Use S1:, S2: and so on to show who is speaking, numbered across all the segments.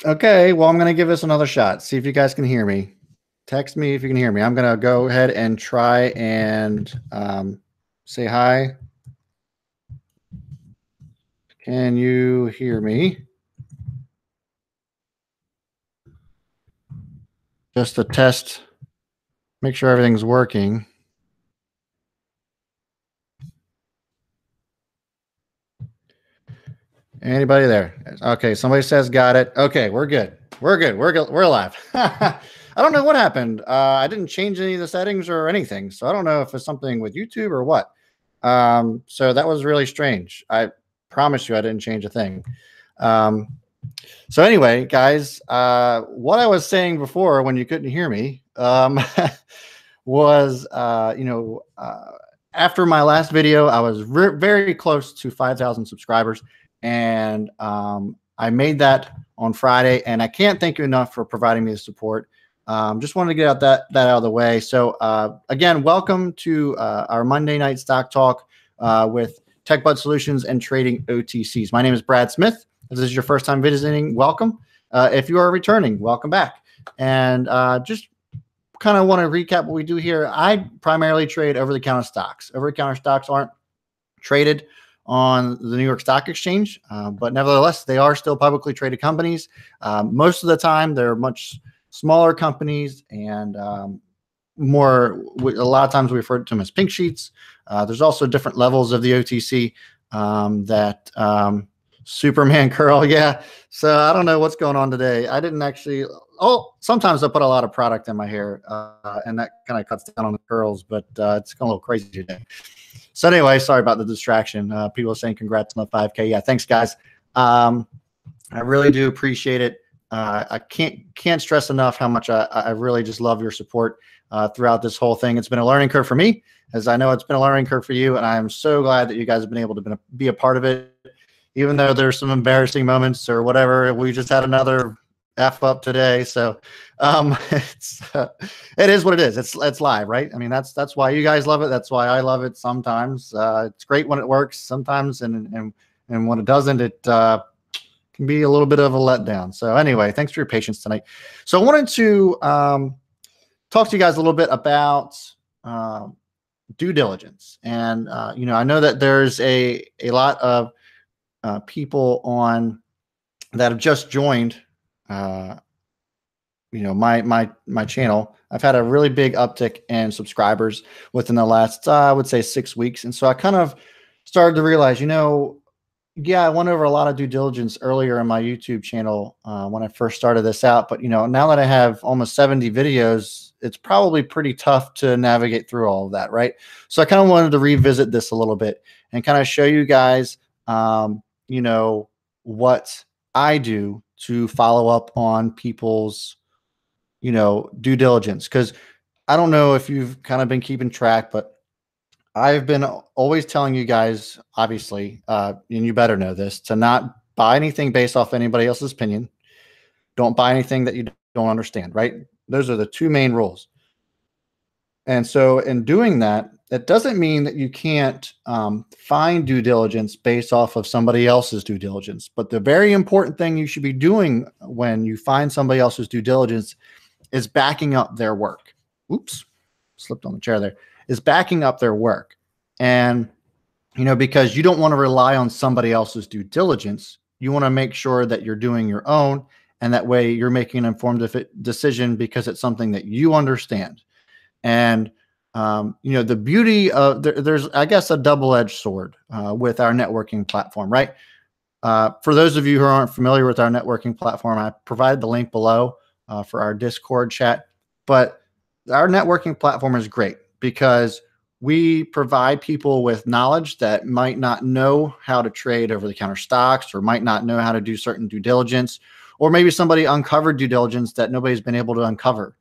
S1: Okay, well, I'm going to give this another shot. See if you guys can hear me. Text me if you can hear me. I'm going to go ahead and try and say hi. Can you hear me? Just to test, make sure everything's working. Anybody there? Okay, somebody says got it. Okay, we're good. We're good. We're good. We're alive. I don't know what happened. I didn't change any of the settings or anything, so I don't know if it's something with YouTube or what. So that was really strange. I promise you, I didn't change a thing. Um, so anyway, guys, what I was saying before when you couldn't hear me was, after my last video, I was very close to 5,000 subscribers, and I made that on Friday, and I can't thank you enough for providing me the support. Just wanted to get out that out of the way. So again, welcome to our Monday night stock talk with Techbuds-Solutions and trading OTCs. My name is Brad Smith. If this is your first time visiting, welcome. If you are returning, welcome back. And just kind of want to recap what we do here. I primarily trade over-the-counter stocks. Over-the-counter stocks aren't traded on the New York Stock Exchange, but nevertheless, they are still publicly traded companies. Most of the time, they're much smaller companies, and a lot of times we refer to them as pink sheets. There's also different levels of the OTC that Superman curl. Yeah. So I don't know what's going on today. I didn't actually. Oh, sometimes I put a lot of product in my hair, and that kind of cuts down on the curls, but it's going a little crazy today. So anyway, sorry about the distraction. People are saying congrats on the 5K. Yeah, thanks, guys. I really do appreciate it. I can't stress enough how much I really just love your support throughout this whole thing. It's been a learning curve for me, as I know it's been a learning curve for you, and I'm so glad that you guys have been able to be a part of it, even though there's some embarrassing moments or whatever. We just had another F up today, so it is what it is. It's live, right? I mean, that's why you guys love it. That's why I love it. Sometimes it's great when it works. Sometimes, and when it doesn't, it can be a little bit of a letdown. So anyway, thanks for your patience tonight. So I wanted to talk to you guys a little bit about due diligence, and I know that there's a lot of people on that have just joined my channel. I've had a really big uptick in subscribers within the last I would say 6 weeks, and so I kind of started to realize, yeah, I went over a lot of due diligence earlier in my YouTube channel when I first started this out, but now that I have almost 70 videos, it's probably pretty tough to navigate through all of that, right? So I kind of wanted to revisit this a little bit and kind of show you guys what I do to follow up on people's, due diligence. Because I don't know if you've kind of been keeping track, but I've been always telling you guys, obviously, and you better know this, to not buy anything based off anybody else's opinion. Don't buy anything that you don't understand, right? Those are the two main rules. And so in doing that, it doesn't mean that you can't find due diligence based off of somebody else's due diligence. But the very important thing you should be doing when you find somebody else's due diligence is backing up their work. Oops, slipped on the chair there. Is backing up their work. And, because you don't want to rely on somebody else's due diligence, you want to make sure that you're doing your own. And that way you're making an informed decision because it's something that you understand. And, the beauty of there's, I guess, a double-edged sword with our networking platform, right? For those of you who aren't familiar with our networking platform, I provided the link below for our Discord chat. But our networking platform is great because we provide people with knowledge that might not know how to trade over-the-counter stocks or might not know how to do certain due diligence, or maybe somebody uncovered due diligence that nobody's been able to uncover.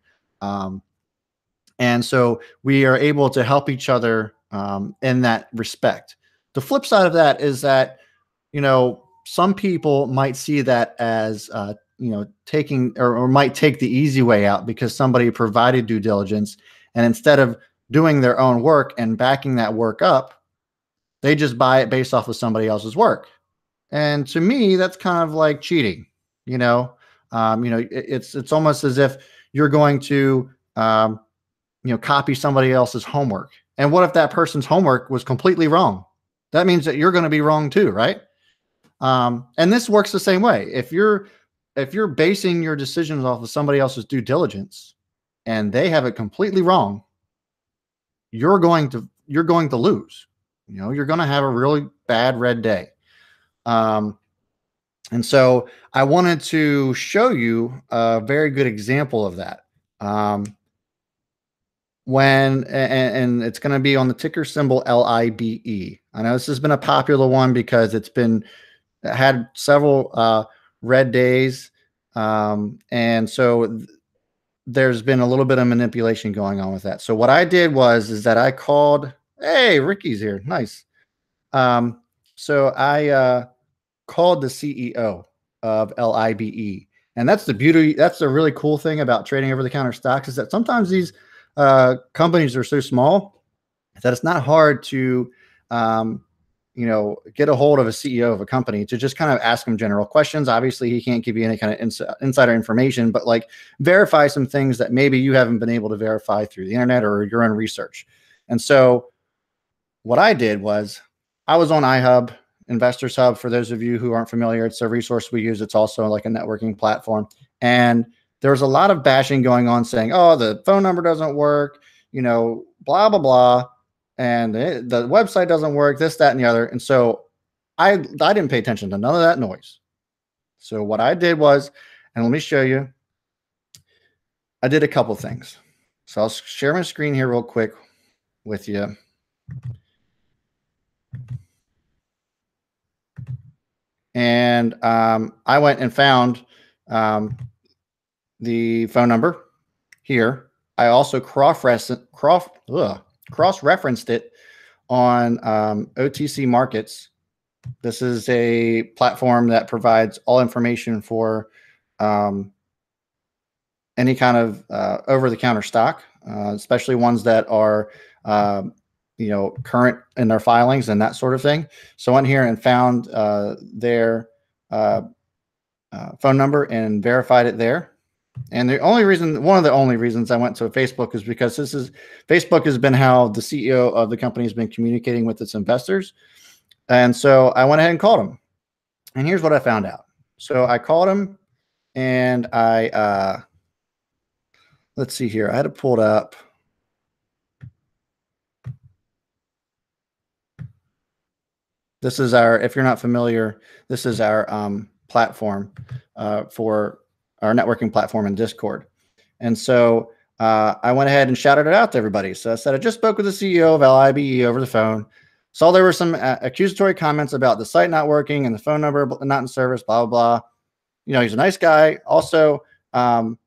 S1: And so we are able to help each other in that respect. The flip side of that is that, some people might see that as, taking or might take the easy way out because somebody provided due diligence. And instead of doing their own work and backing that work up, they just buy it based off of somebody else's work. And to me, that's kind of like cheating, It's almost as if you're going to copy somebody else's homework. And what if that person's homework was completely wrong? That means that you're going to be wrong too, right? And this works the same way. If you're basing your decisions off of somebody else's due diligence and they have it completely wrong, you're going to lose. You're going to have a really bad red day. And so I wanted to show you a very good example of that. And it's going to be on the ticker symbol LIBE. I know this has been a popular one because it's been had several red days. And so there's been a little bit of manipulation going on with that. So what I did is that I called, hey, Ricky's here. Nice. So I called the CEO of LIBE. And that's the beauty. That's the really cool thing about trading over the counter stocks, is that sometimes these companies are so small that it's not hard to, get a hold of a CEO of a company to just kind of ask him general questions. Obviously, he can't give you any kind of insider information, but like verify some things that maybe you haven't been able to verify through the internet or your own research. And so what I did was I was on iHub, Investors Hub. For those of you who aren't familiar, it's a resource we use. It's also like a networking platform. And there was a lot of bashing going on saying, oh, the phone number doesn't work, blah, blah, blah. And the website doesn't work, this, that, and the other. And so I didn't pay attention to none of that noise. So what I did was, and let me show you, I did a couple things. So I'll share my screen here real quick with you. And I went and found the phone number here. I also cross-referenced it on OTC Markets. This is a platform that provides all information for any kind of over-the-counter stock, especially ones that are current in their filings and that sort of thing. So I went here and found their phone number and verified it there. And one of the only reasons I went to Facebook is because Facebook has been how the CEO of the company has been communicating with its investors. And so I went ahead and called him. And here's what I found out. So I called him and let's see here. I had it pulled up. This is if you're not familiar, this is our platform for our networking platform in Discord. And so I went ahead and shouted it out to everybody. So I said, I just spoke with the CEO of LIBE over the phone. Saw there were some accusatory comments about the site not working and the phone number not in service, blah, blah, blah. He's a nice guy. Also, the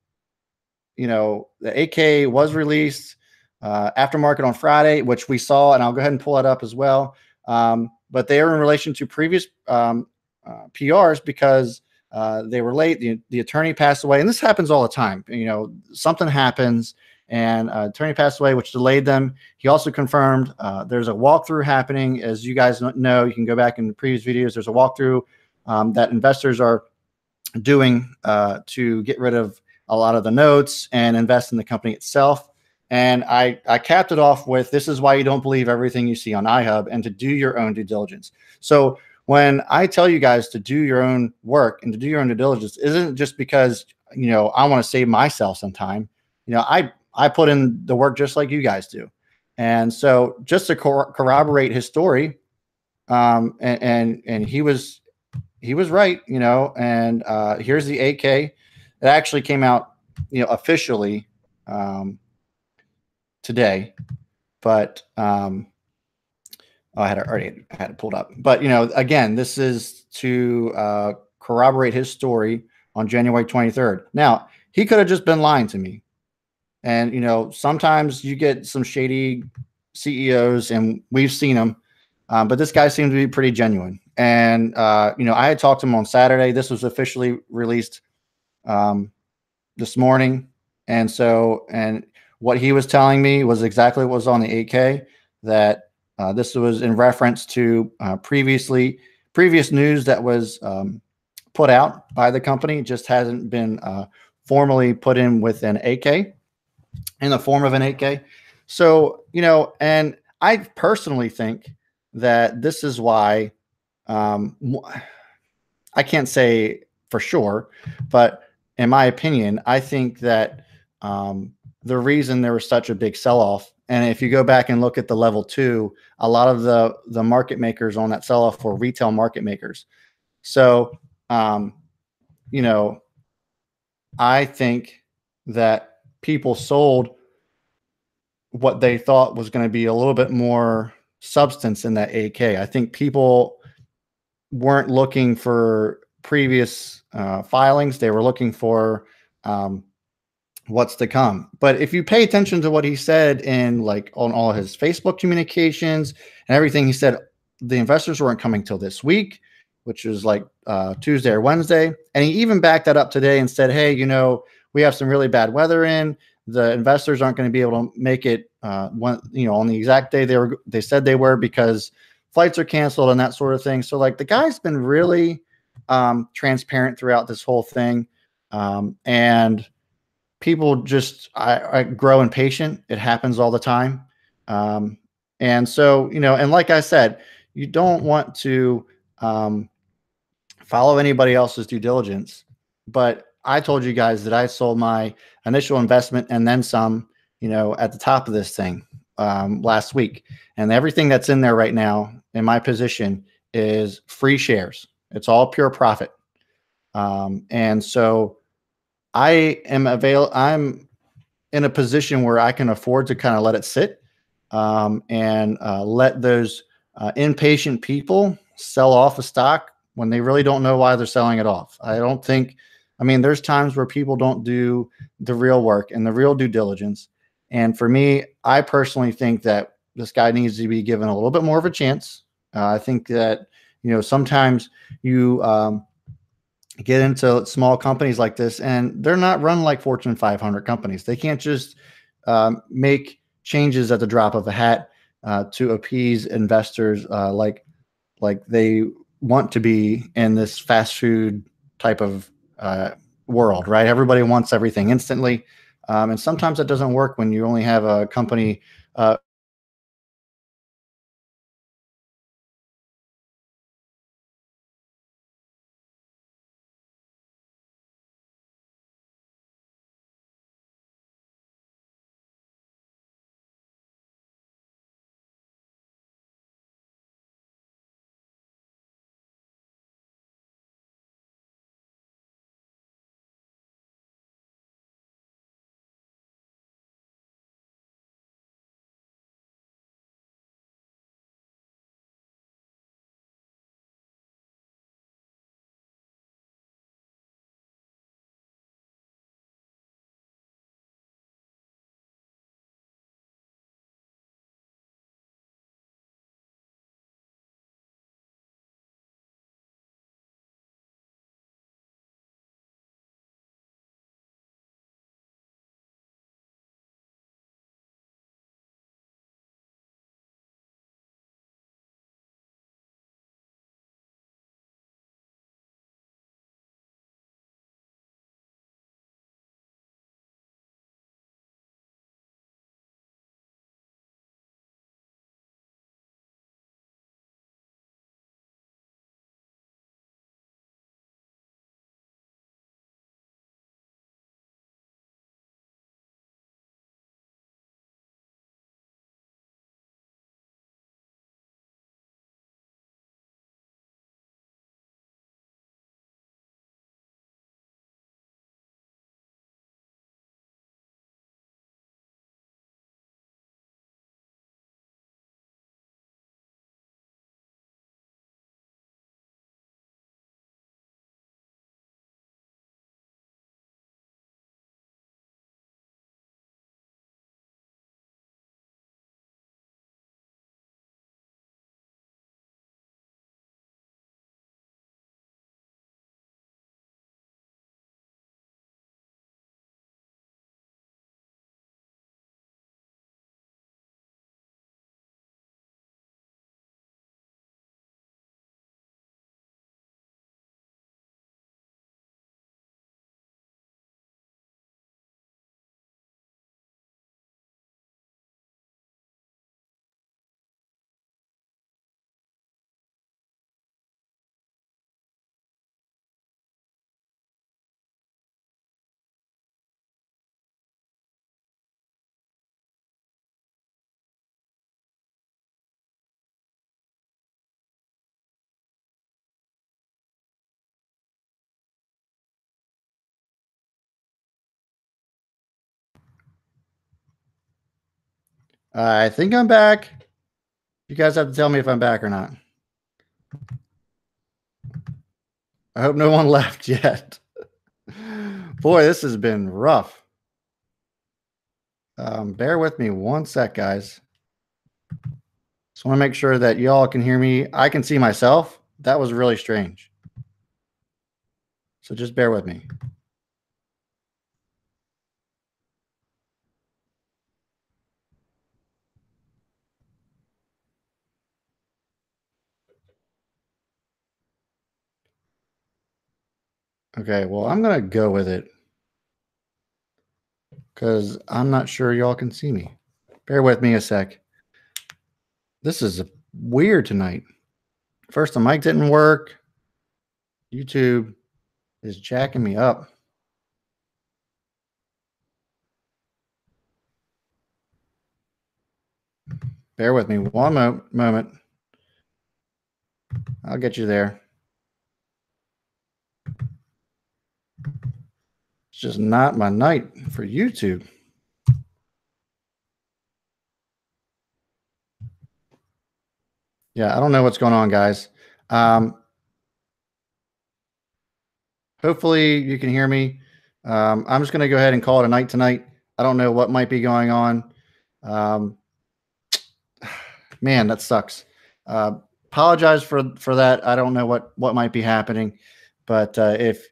S1: AK was released aftermarket on Friday, which we saw, and I'll go ahead and pull it up as well. But they are in relation to previous PRs because they were late. The attorney passed away, and this happens all the time. Something happens, and attorney passed away, which delayed them. He also confirmed there's a walkthrough happening. As you guys know, you can go back in the previous videos. There's a walkthrough that investors are doing to get rid of a lot of the notes and invest in the company itself. And I capped it off with, this is why you don't believe everything you see on iHub and to do your own due diligence. So when I tell you guys to do your own work and to do your own due diligence, isn't just because, I want to save myself some time. I put in the work just like you guys do. And so just to corroborate his story, and he was right, and here's the AK. It actually came out, officially today, but I had it pulled up. But again, this is to corroborate his story on January 23rd. Now, he could have just been lying to me. And sometimes you get some shady CEOs, and we've seen them. But this guy seemed to be pretty genuine. And I had talked to him on Saturday. This was officially released this morning. And what he was telling me was exactly what was on the 8K, that this was in reference to previous news that was put out by the company. It just hasn't been formally put in with an 8K, in the form of an 8K. So, and I personally think that this is why, um, I can't say for sure, but in my opinion, I think that the reason there was such a big sell off, and if you go back and look at the level two, a lot of the market makers on that sell off were retail market makers. So, um, you know, I think that people sold what they thought was going to be a little bit more substance in that 8K. I think people weren't looking for previous filings; they were looking for um, what's to come. But if you pay attention to what he said in like on all his Facebook communications and everything, he said the investors weren't coming till this week, which was like Tuesday or Wednesday. And he even backed that up today and said, hey, we have some really bad weather in. The investors aren't going to be able to make it on the exact day they said they were, because flights are canceled and that sort of thing. So like the guy's been really transparent throughout this whole thing. And people just I grow impatient. It happens all the time. Um, and so, and like I said, you don't want to um, follow anybody else's due diligence. But I told you guys that I sold my initial investment and then some, at the top of this thing last week. And everything that's in there right now in my position is free shares. It's all pure profit. And so I'm in a position where I can afford to kind of let it sit and let those impatient people sell off a stock when they really don't know why they're selling it off. I mean, there's times where people don't do the real work and the real due diligence. And for me, I personally think that this guy needs to be given a little bit more of a chance. I think that, sometimes you, get into small companies like this, and they're not run like Fortune 500 companies. They can't just make changes at the drop of a hat to appease investors like they want to be in this fast food type of world, right? Everybody wants everything instantly, and sometimes it doesn't work when you only have a company uh, I think I'm back. You guys have to tell me if I'm back or not. I hope no one left yet. Boy, this has been rough. Bear with me one sec, guys. Just want to make sure that y'all can hear me. I can see myself. That was really strange. So just bear with me. Okay, well, I'm going to go with it because I'm not sure y'all can see me. Bear with me a sec. This is weird tonight. First, the mic didn't work. YouTube is jacking me up. Bear with me one moment. I'll get you there. It's just not my night for YouTube. Yeah, I don't know what's going on, guys. Hopefully you can hear me. I'm just going to go ahead and call it a night tonight. I don't know what might be going on. Man, that sucks. Apologize for that. I don't know what might be happening, but if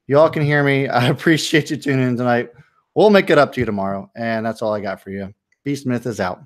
S1: y'all can hear me, I appreciate you tuning in tonight. We'll make it up to you tomorrow, and that's all I got for you. B Smith is out.